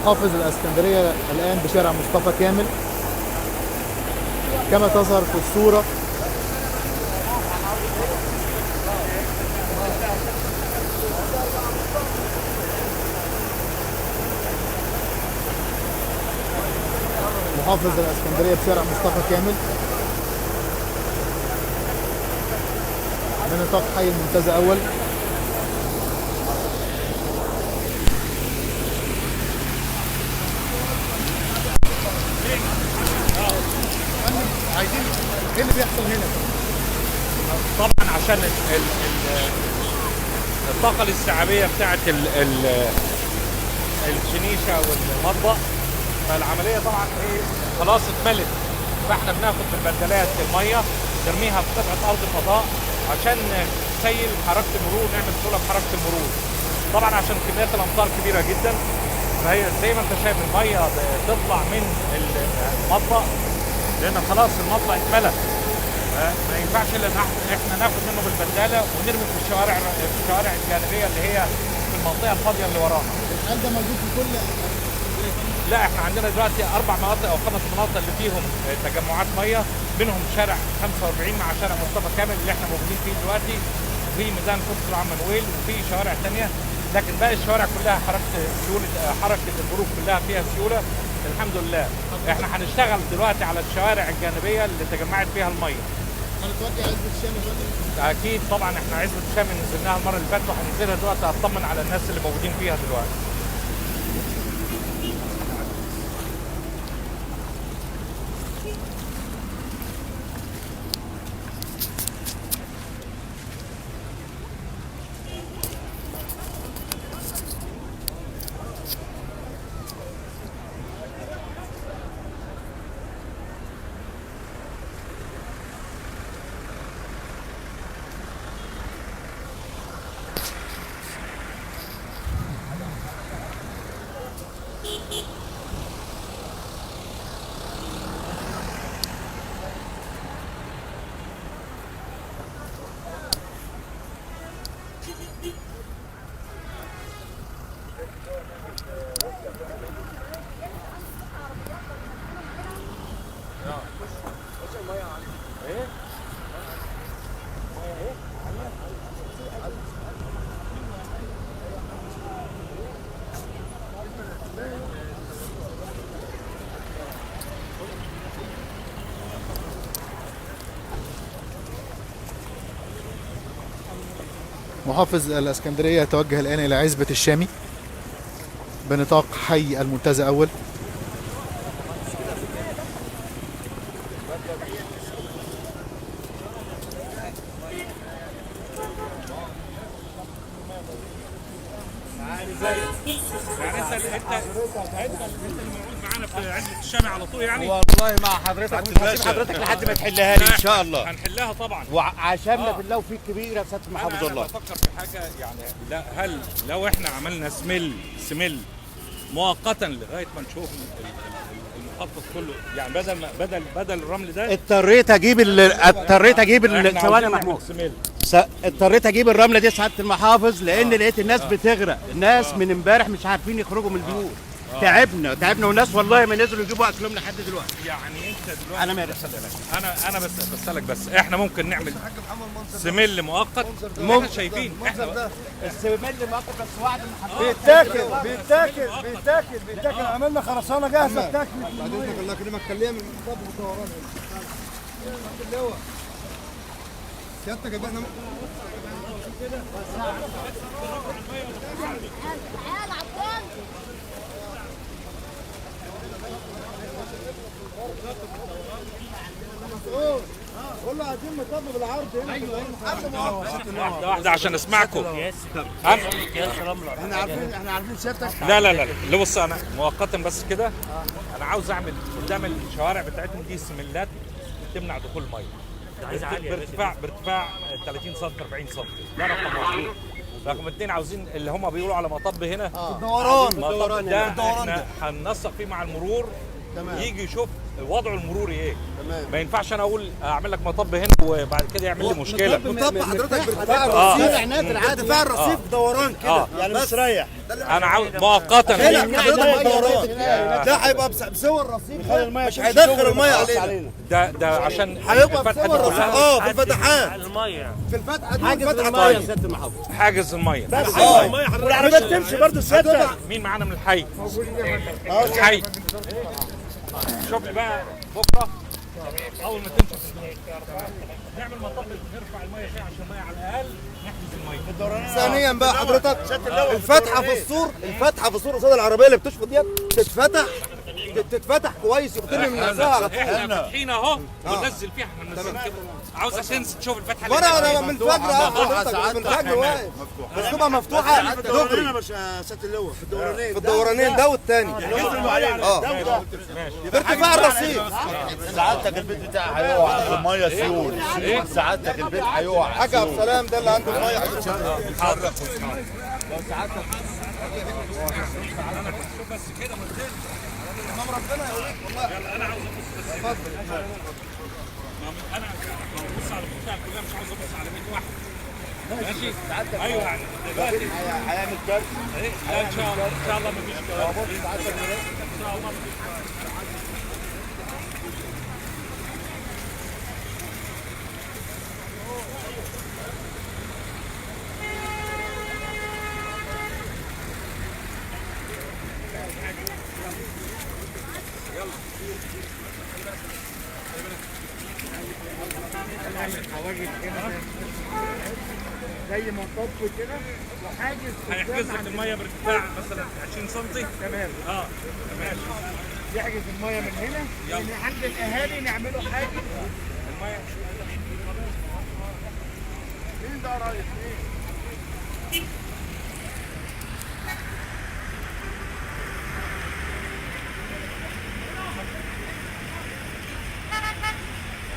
محافظ الاسكندريه الان بشارع مصطفى كامل كما تظهر في الصوره. محافظ الاسكندريه بشارع مصطفى كامل من نطاق حي المنتزه اول. عايزين ايه اللي بيحصل هنا؟ طبعا عشان الطاقه الاستيعابيه بتاعت الشنيشه والمطبخ، فالعمليه طبعا ايه خلاص اتملت، فاحنا بناخد بالبدلات الميه نرميها في قطعه ارض فضاء عشان نسيل حركه المرور، نعمل سهوله في حركه المرور. طبعا عشان كميات الامطار كبيره جدا، فهي زي ما انت شايف الميه بتطلع من المطبخ لان خلاص المطبخ اتملى. ما ينفعش الا احنا ناخد منه بالبداله ونرمي في الشوارع الجانبيه اللي هي في المنطقه الفاضيه اللي ورانا. هل ده موجود في كل؟ لا، احنا عندنا دلوقتي 4 مناطق او 5 مناطق اللي فيهم تجمعات ميه، منهم شارع 45 مع شارع مصطفى كامل اللي احنا موجودين فيه دلوقتي، وفي ميدان قدس العم منويل، وفي شوارع ثانيه، لكن باقي الشوارع كلها حركه المرور كلها فيها سيوله الحمد لله. احنا هنشتغل دلوقتي على الشوارع الجانبيه اللي تجمعت فيها الميه. هنتوجه عزبة الشام دلوقتي؟ اكيد طبعا، احنا عزبة الشام نزلناها المره اللي فاتت وهننزلها دلوقتي اطمن على الناس اللي موجودين فيها دلوقتي. محافظ الاسكندريه يتوجه الان الى عزبة الشامي بنطاق حي المنتزه اول. يعني انت اللي موجود معانا في عزبة الشام على طول يعني. والله مع حضرتك مش هسيب حضرتك لحد ما تحلها لي ان شاء الله. هنحلها طبعا وعشاننا بالله وفيك كبيره بسياده المحافظ والله. انا بفكر في حاجه يعني، لا هل لو احنا عملنا سمل مؤقتا لغايه ما نشوف المخطط كله، يعني بدل الرمل ده اضطريت اجيب ثواني يا محمود، اضطريت اجيب الرمله دي سعاده المحافظ لان لقيت الناس بتغرق، الناس من امبارح مش عارفين يخرجوا من البيوت. تعبنا والناس والله ما نزلوا يجيبوا اكلهم لحد دلوقتي. يعني انت دلوقتي انا مالي، انا بس بسالك، بس احنا ممكن نعمل سمل مؤقت. احنا شايفين احنا السمل مؤقت بس وعد بيتاكل عملنا خرسانه جاهزه بتاكل. بعدين الله يكرمك خليها من الخطاب وطوران اللواء سيادتك يا احنا والله عايزين مطب بالعرض هنا. واحده واحده عشان اسمعكم. احنا عارفين سيادتك. لا اللي بص، انا مؤقتا بس كده انا عاوز اعمل قدام الشوارع بتاعتهم دي سملات تمنع دخول الميه بارتفاع 30 سم 40 سم. ده رقم واحد. رقم اثنين عاوزين اللي هم بيقولوا على مطب هنا الدوران ده احنا هننسق فيه مع المرور. تمام. يجي يشوف وضعه المروري ايه. ما ينفعش انا اقول اعمل لك مطب هنا وبعد كده يعمل لي مشكله. مطب حضرتك بارتفاع الرصيف، ارتفاع الرصيف دوران كده يعني مستريح. انا عاوز مؤقتا هنا حضرتك دوران ده هيبقى بسوى الرصيف، مش هيدخل الميه علينا. ده عشان هيبقى الفتحة بسوى دي الرصيف كلها. في الفتحات، الميه في الفتحه دي حاجز والفتحه الميه يا طيب. سياده المحافظ. حاجز الميه. والعربيات تمشي برضه سيادتك. مين معانا من الحي؟ الحي. شوف لي بقى بكره اول ما تمشي نعمل مطب نرفع الميه شويه عشان الميه على الاقل نحجز الميه. ثانيا بقى حضرتك الفتحه في السور، الفتحه في السور قصاد العربيه اللي بتشفط ديت تتفتح كويس يقتل من نفسها على طول. احنا فاتحين اهو وننزل فيها، احنا منزلين كده. عاوز عشان تشوف الفتحه اللي ورا هناك. انا من فجر حضرتك من فجر واقف بس تبقى مفتوحه دغري. سياده اللواء في الدورانين في الدورانين ده والتاني ارتفاع الرصيف. سعادتك البيت بتاعي هيقع، الميه سيول. سعادتك البيت هيقع. حاجه عبد السلام ده اللي عنده الميه بس كده ربنا يقولك والله. انا عاوز ابص بس انا ببص على البتاع كلها، مش عاوز ابص على بيت واحد. ماشي. ايوه يعني دلوقتي هيعمل كارثه. لا ان شاء الله ان شاء الله مفيش كلام. ان شاء الله مفيش كلام. زي ما نطب كده وحاجز هيحجز لك الميه بارتفاع مثلا 20 سم. تمام. ماشي. يحجز الميه من هنا لان عند الاهالي نعمله حاجه. الميه مين ده يا ريس؟